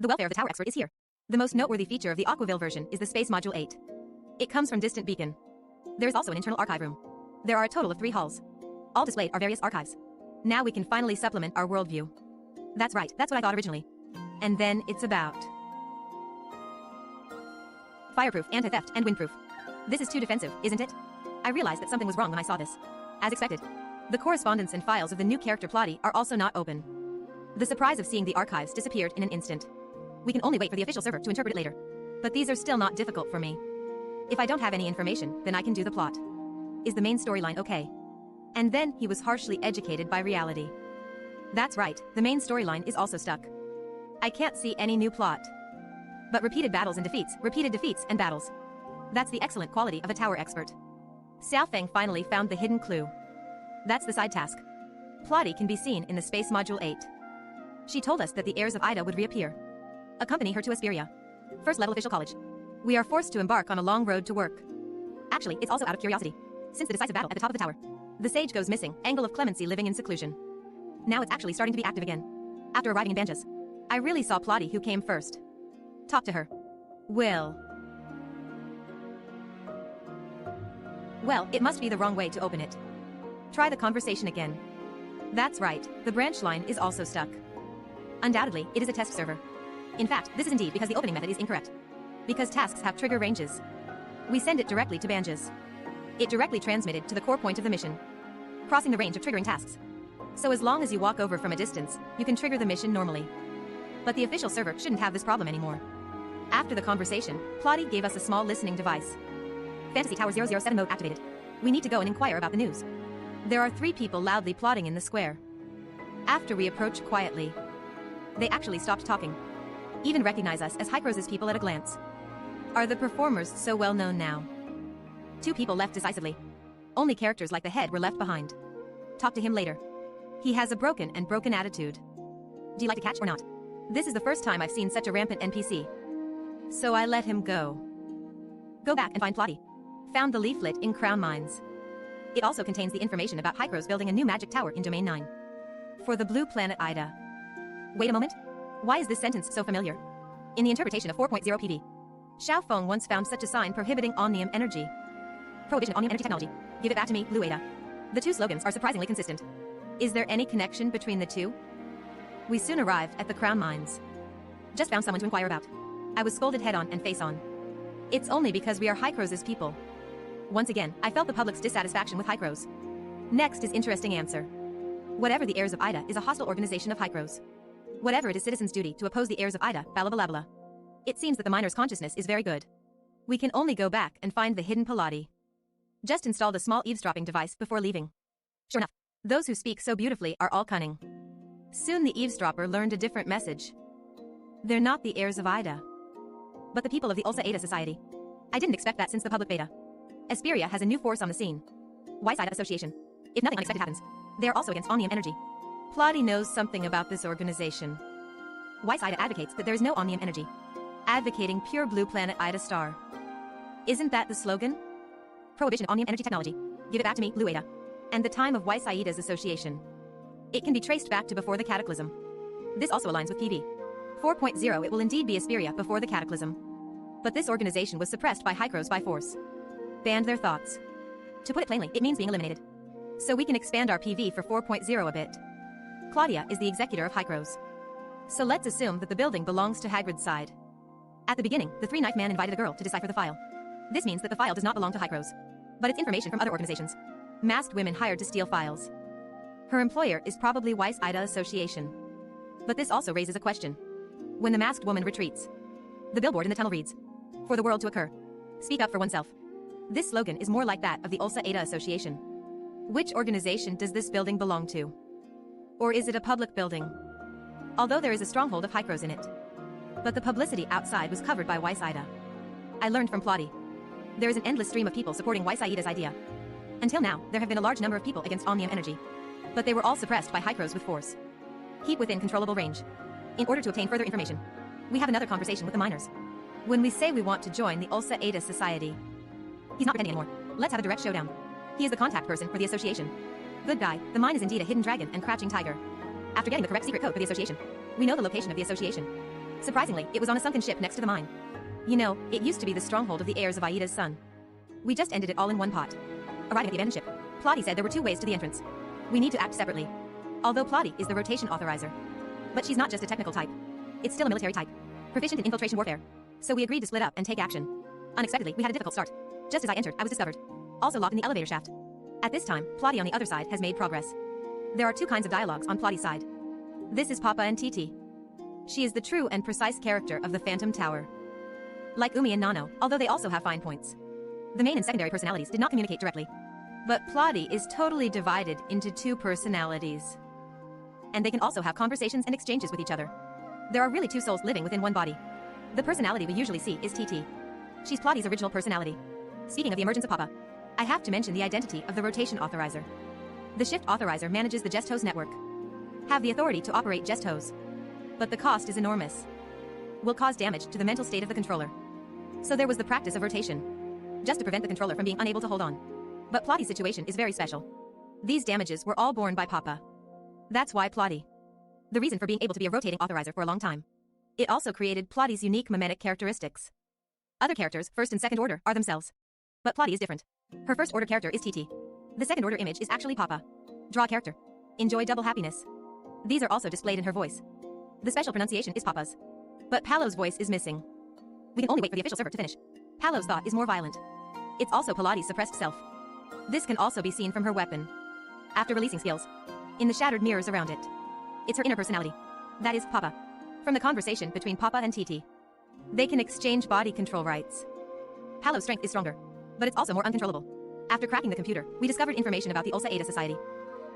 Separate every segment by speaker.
Speaker 1: The welfare of the tower expert is here. The most noteworthy feature of the Aquaville version is the Space Module 8. It comes from Distant Beacon. There is also an internal archive room. There are a total of 3 halls. All displayed are various archives. Now we can finally supplement our worldview. That's right, that's what I thought originally. And then it's about fireproof, anti-theft, and windproof. This is too defensive, isn't it? I realized that something was wrong when I saw this. As expected. The correspondence and files of the new character Plotty are also not open. The surprise of seeing the archives disappeared in an instant. We can only wait for the official server to interpret it later. But these are still not difficult for me. If I don't have any information, then I can do the plot. Is the main storyline okay? And then he was harshly educated by reality. That's right, the main storyline is also stuck. I can't see any new plot. But repeated battles and defeats, repeated defeats and battles. That's the excellent quality of a tower expert. Xiao Feng finally found the hidden clue. That's the side task. Plotty can be seen in the Space Module 8. She told us that the heirs of Ida would reappear. Accompany her to Asperia. First level official college. We are forced to embark on a long road to work. Actually, it's also out of curiosity. Since the decisive battle at the top of the tower, the sage goes missing, angle of clemency living in seclusion. Now it's actually starting to be active again. After arriving in Banjas, I really saw Plotty who came first. Talk to her. Well, it must be the wrong way to open it. Try the conversation again. That's right, the branch line is also stuck. Undoubtedly, it is a test server. In fact, this is indeed because the opening method is incorrect. Because tasks have trigger ranges. We send it directly to Banjas. It directly transmitted to the core point of the mission, crossing the range of triggering tasks. So as long as you walk over from a distance, you can trigger the mission normally. But the official server shouldn't have this problem anymore. After the conversation, Plotty gave us a small listening device. Fantasy Tower 007 mode activated. We need to go and inquire about the news. There are 3 people loudly plotting in the square. After we approach quietly, they actually stopped talking. Even recognize us as Hycrose's people at a glance. Are the performers so well known now? 2 people left decisively. Only characters like the head were left behind. Talk to him later. He has a broken attitude. Do you like to catch or not? This is the first time I've seen such a rampant NPC. So I let him go. Go back and find Plotty. Found the leaflet in Crown Mines. It also contains the information about Hycrose building a new magic tower in Domain 9. For the blue planet Ida. Wait a moment. Why is this sentence so familiar? In the interpretation of 4.0 PV, Xiao Feng once found such a sign prohibiting omnium energy. Prohibition of omnium energy technology. Give it back to me, Blue Ada. The 2 slogans are surprisingly consistent. Is there any connection between the 2? We soon arrived at the Crown Mines. Just found someone to inquire about. I was scolded head on and face on. It's only because we are Hycrose's people. Once again, I felt the public's dissatisfaction with Hycrose. Next is interesting answer. Whatever the heirs of Ida is a hostile organization of Hycrose. Whatever it is citizens' duty to oppose the heirs of Ida, blah blah blah blah. It seems that the miner's consciousness is very good. We can only go back and find the hidden Plotty. Just installed a small eavesdropping device before leaving. Sure enough, those who speak so beautifully are all cunning. Soon the eavesdropper learned a different message. They're not the heirs of Ida, but the people of the Ulsa Ada Society. I didn't expect that since the public beta. Asperia has a new force on the scene. Weiss Ida Association. If nothing unexpected happens, they are also against omnium energy. Plotty knows something about this organization. Weiss Ida advocates that there is no omnium energy. Advocating pure blue planet Ida star. Isn't that the slogan? Prohibition of omnium energy technology. Give it back to me, Blue Ada. And the time of Weiss Ida's association. It can be traced back to before the cataclysm. This also aligns with PV. 4.0. It will indeed be Asperia before the cataclysm. But this organization was suppressed by Hycrose by force. Banned their thoughts. To put it plainly, it means being eliminated. So we can expand our PV for 4.0 a bit. Claudia is the executor of Hycrose. So let's assume that the building belongs to Hagrid's side. At the beginning, the 3-knife man invited a girl to decipher the file. This means that the file does not belong to Hycrose, but it's information from other organizations. Masked women hired to steal files. Her employer is probably Weiss Ida Association. But this also raises a question. When the masked woman retreats, the billboard in the tunnel reads, "For the world to occur. Speak up for oneself." This slogan is more like that of the Ulsa Ada Association. Which organization does this building belong to? Or is it a public building? Although there is a stronghold of Hycrose in it. But the publicity outside was covered by Weiss Ida. I learned from Plotty. There is an endless stream of people supporting Weiss Ida's idea. Until now, there have been a large number of people against omnium energy. But they were all suppressed by Hycrose with force. Keep within controllable range. In order to obtain further information, we have another conversation with the miners. When we say we want to join the Ulsa Ada Society, he's not pretending anymore. Let's have a direct showdown. He is the contact person for the association. Good guy, the mine is indeed a hidden dragon and crouching tiger. After getting the correct secret code for the association, we know the location of the association. Surprisingly, it was on a sunken ship next to the mine. You know, it used to be the stronghold of the heirs of Aida's son. We just ended it all in one pot. Arriving at the abandoned ship, Plotty said there were 2 ways to the entrance. We need to act separately. Although Plotty is the rotation authorizer. But she's not just a technical type. It's still a military type. Proficient in infiltration warfare. So we agreed to split up and take action. Unexpectedly, we had a difficult start. Just as I entered, I was discovered. Also locked in the elevator shaft. At this time, Plotty on the other side has made progress. There are 2 kinds of dialogues on Plotty's side. This is Papa and TT. She is the true and precise character of the Phantom Tower. Like Umi and Nano, although they also have fine points. The main and secondary personalities did not communicate directly. But Plotty is totally divided into 2 personalities. And they can also have conversations and exchanges with each other. There are really 2 souls living within one body. The personality we usually see is TT. She's Plotty's original personality. Speaking of the emergence of Papa, I have to mention the identity of the rotation authorizer. The shift authorizer manages the Gestos network. Have the authority to operate Gestos. But the cost is enormous. Will cause damage to the mental state of the controller. So there was the practice of rotation. Just to prevent the controller from being unable to hold on. But Plotty's situation is very special. These damages were all borne by Papa. That's why Plotty. The reason for being able to be a rotating authorizer for a long time. It also created Plotty's unique mimetic characteristics. Other characters, first and second order, are themselves. But Plotty is different. Her first order character is TT. The second order image is actually Papa. Draw character. Enjoy double happiness. These are also displayed in her voice. The special pronunciation is Papa's. But Palo's voice is missing. We can only wait for the official server to finish. Palo's thought is more violent. It's also Pilates' suppressed self. This can also be seen from her weapon. After releasing skills. In the shattered mirrors around it. It's her inner personality. That is Papa. From the conversation between Papa and TT. They can exchange body control rights. Palo's strength is stronger. But it's also more uncontrollable. After cracking the computer, we discovered information about the Ulsa Ada Society.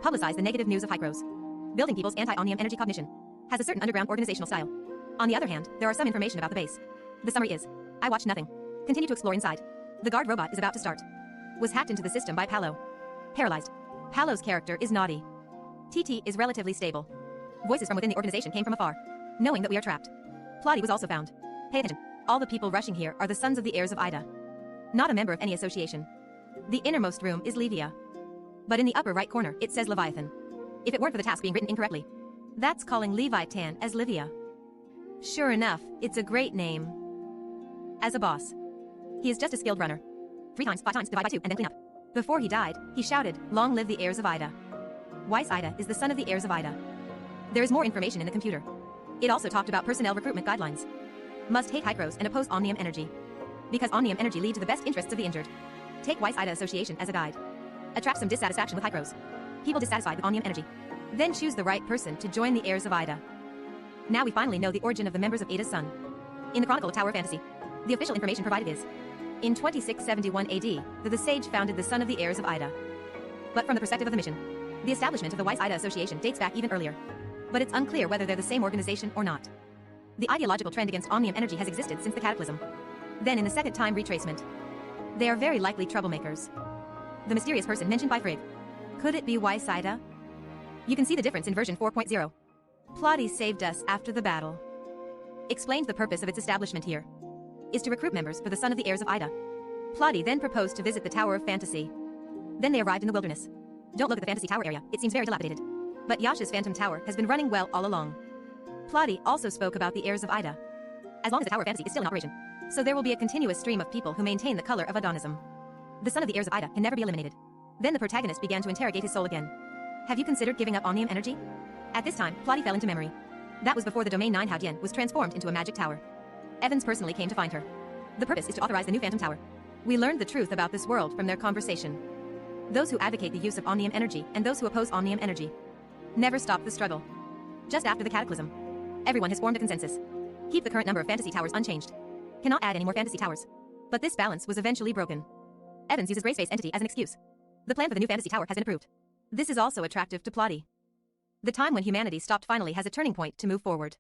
Speaker 1: Publicized the negative news of Hycros. Building people's anti-omnium energy cognition. Has a certain underground organizational style. On the other hand, there are some information about the base. The summary is, I watched nothing. Continue to explore inside. The guard robot is about to start. Was hacked into the system by Palo. Paralyzed. Palo's character is naughty. TT is relatively stable. Voices from within the organization came from afar. Knowing that we are trapped. Plotty was also found. Pay attention. All the people rushing here are the sons of the heirs of Ida. Not a member of any association. The innermost room is Levia. But in the upper right corner, it says Leviathan. If it weren't for the task being written incorrectly. That's calling Leviathan as Livia. Sure enough, it's a great name. As a boss. He is just a skilled runner. 3 times, 5 times, divide by 2, and then clean up. Before he died, he shouted, "Long live the heirs of Ida." Weiss Ida is the son of the heirs of Ida. There is more information in the computer. It also talked about personnel recruitment guidelines. Must hate Hycros and oppose Omnium Energy. Because Omnium Energy lead to the best interests of the injured. Take Weiss Ida Association as a guide. Attract some dissatisfaction with Hycros. People dissatisfied with Omnium Energy. Then choose the right person to join the heirs of Ida. Now we finally know the origin of the members of Ada's son. In the Chronicle of Tower of Fantasy, the official information provided is, in 2671 AD, the Sage founded the son of the heirs of Ida. But from the perspective of the mission, the establishment of the Weiss Ida Association dates back even earlier. But it's unclear whether they're the same organization or not. The ideological trend against Omnium Energy has existed since the Cataclysm. Then in the second time retracement, they are very likely troublemakers. The mysterious person mentioned by Frigg. Could it be Weiss Ida? You can see the difference in version 4.0. Plotty saved us after the battle. Explained the purpose of its establishment here. Is to recruit members for the son of the heirs of Ida. Plotty then proposed to visit the Tower of Fantasy. Then they arrived in the wilderness. Don't look at the Fantasy Tower area, it seems very dilapidated. But Yasha's Phantom Tower has been running well all along. Plotty also spoke about the heirs of Ida. As long as the Tower of Fantasy is still in operation. So there will be a continuous stream of people who maintain the color of Adonism. The son of the heirs of Ida can never be eliminated. Then the protagonist began to interrogate his soul again. Have you considered giving up Omnium Energy? At this time, Plotty fell into memory. That was before the Domain 9 Hao Dian was transformed into a magic tower. Evans personally came to find her. The purpose is to authorize the new Phantom Tower. We learned the truth about this world from their conversation. Those who advocate the use of Omnium Energy and those who oppose Omnium Energy never stop the struggle. Just after the Cataclysm, everyone has formed a consensus. Keep the current number of fantasy towers unchanged. Cannot add any more fantasy towers. But this balance was eventually broken. Evans uses Gray-Space Entity as an excuse. The plan for the new fantasy tower has been approved. This is also attractive to Plotty. The time when humanity stopped finally has a turning point to move forward.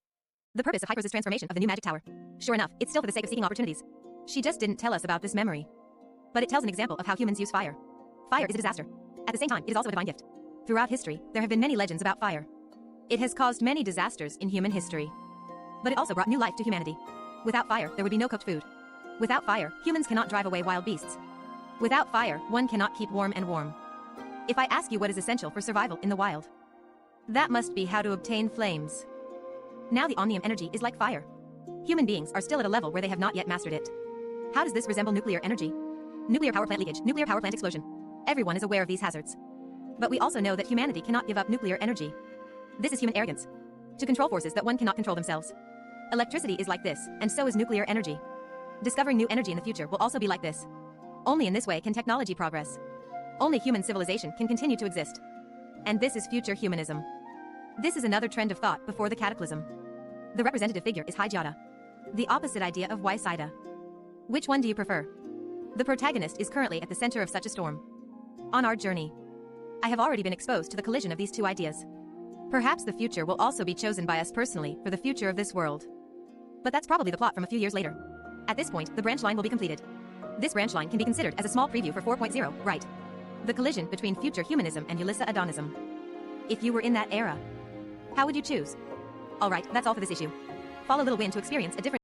Speaker 1: The purpose of Hycros' transformation of the new magic tower. Sure enough, it's still for the sake of seeking opportunities. She just didn't tell us about this memory. But it tells an example of how humans use fire. Fire is a disaster. At the same time, it is also a divine gift. Throughout history, there have been many legends about fire. It has caused many disasters in human history. But it also brought new life to humanity. Without fire, there would be no cooked food. Without fire, humans cannot drive away wild beasts. Without fire, one cannot keep warm and warm. If I ask you what is essential for survival in the wild, that must be how to obtain flames. Now the Omnium Energy is like fire. Human beings are still at a level where they have not yet mastered it. How does this resemble nuclear energy? Nuclear power plant leakage, nuclear power plant explosion. Everyone is aware of these hazards. But we also know that humanity cannot give up nuclear energy. This is human arrogance. To control forces that one cannot control themselves. Electricity is like this, and so is nuclear energy. Discovering new energy in the future will also be like this. Only in this way can technology progress. Only human civilization can continue to exist. And this is future humanism. This is another trend of thought before the cataclysm. The representative figure is Hygiata. The opposite idea of Waisida. Which one do you prefer? The protagonist is currently at the center of such a storm. On our journey, I have already been exposed to the collision of these two ideas. Perhaps the future will also be chosen by us personally for the future of this world. But that's probably the plot from a few years later. At this point, the branch line will be completed. This branch line can be considered as a small preview for 4.0, right? The collision between future humanism and Ulissa Adonism. If you were in that era, how would you choose? Alright, that's all for this issue. Follow Little Win to experience a different